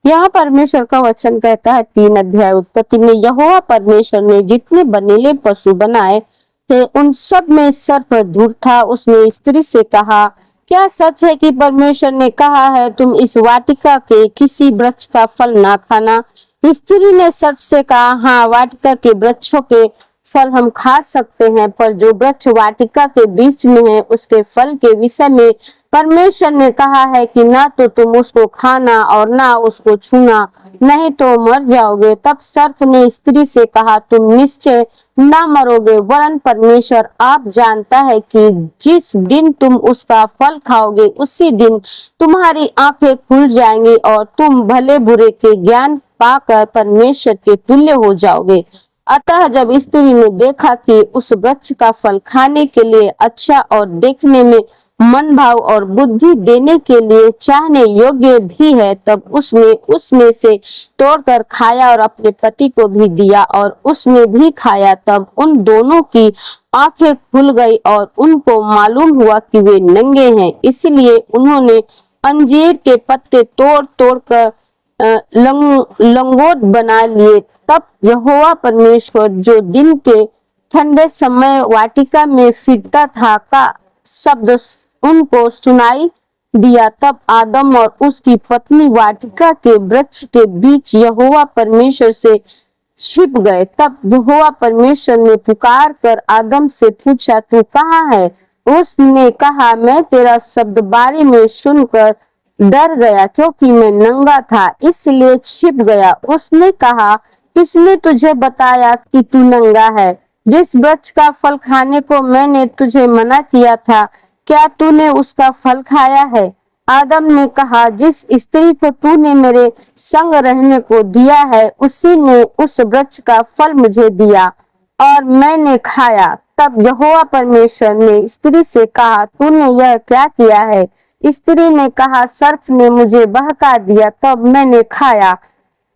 यहाँ परमेश्वर का वचन कहता है 3 अध्याय उत्पत्ति में, यहोवा परमेश्वर ने जितने बनीले पशु बनाए थे उन सब में सर्प धूर्त था। उसने स्त्री से कहा, क्या सच है कि परमेश्वर ने कहा है तुम इस वाटिका के किसी वृक्ष का फल ना खाना? स्त्री ने सर्प से कहा, हाँ, वाटिका के वृक्षों के फल हम खा सकते हैं, पर जो वृक्ष वाटिका के बीच में है उसके फल के विषय में परमेश्वर ने कहा है कि ना तो तुम उसको खाना और ना उसको छूना, नहीं तो मर जाओगे। तब सर्प ने स्त्री से कहा, तुम निश्चय ना मरोगे, वरन परमेश्वर आप जानता है कि जिस दिन तुम उसका फल खाओगे उसी दिन तुम्हारी आंखें खुल जाएंगी और तुम भले बुरे के ज्ञान पाकर परमेश्वर के तुल्य हो जाओगे। अतः जब स्त्री ने देखा कि उस वृक्ष का फल खाने के लिए अच्छा और देखने में मन भाव और बुद्धि देने के लिए चाहने योग्य भी है, तब उसने उसमें से तोड़कर खाया और अपने पति को भी दिया और उसने भी खाया। तब उन दोनों की आंखें खुल गई और उनको मालूम हुआ कि वे नंगे हैं, इसलिए उन्होंने अंजीर के पत्ते तोड़ तोड़ कर लंगोट बना लिए। तब यहोवा परमेश्वर जो दिन के ठंडे समय वाटिका में फिरता था का शब्द उनको सुनाई दिया। तब आदम और उसकी पत्नी वाटिका के वृक्ष के बीच यहोवा परमेश्वर से छिप गए। तब यहोवा परमेश्वर ने पुकार कर आदम से पूछा, तू कहाँ है? उसने कहा, मैं तेरा शब्द बारी में सुनकर डर गया, क्योंकि मैं नंगा था इसलिए छिप गया। उसने कहा, किसने तुझे बताया कि तू नंगा है? जिस वृक्ष का फल खाने को मैंने तुझे मना किया था, क्या तूने उसका फल खाया है? आदम ने कहा, जिस स्त्री को तूने मेरे संग रहने को दिया है उसी ने उस वृक्ष का फल मुझे दिया और मैंने खाया। तब यहोवा परमेश्वर ने स्त्री से कहा, तूने यह क्या किया है? स्त्री ने कहा, सर्प ने मुझे बहका दिया तब मैंने खाया।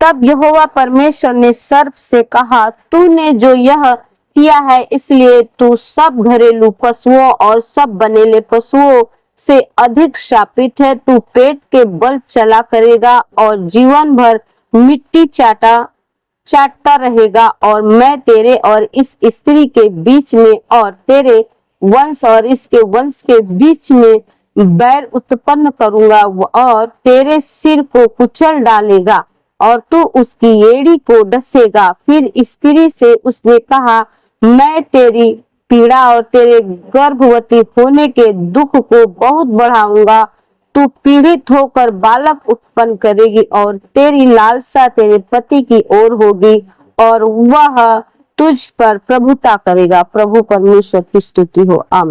तब यहोवा परमेश्वर ने सर्प से कहा, तूने जो यह किया है इसलिए तू सब घरेलू पशुओं और सब बनेले पशुओं से अधिक शापित है। तू पेट के बल चला करेगा और जीवन भर मिट्टी चाटता रहेगा, और मैं तेरे और इस स्त्री के बीच में और तेरे वंश और इसके वंश के बीच में बैर उत्पन्न करूंगा और तेरे सिर को कुचल डालेगा और तू उसकी एड़ी को डसेगा। फिर स्त्री से उसने कहा, मैं तेरी पीड़ा और तेरे गर्भवती होने के दुख को बहुत बढ़ाऊंगा। तू पीड़ित होकर बालक उत्पन्न करेगी और तेरी लालसा तेरे पति की ओर होगी और वह तुझ पर प्रभुता करेगा। प्रभु परमेश्वर की स्तुति हो, आमीन।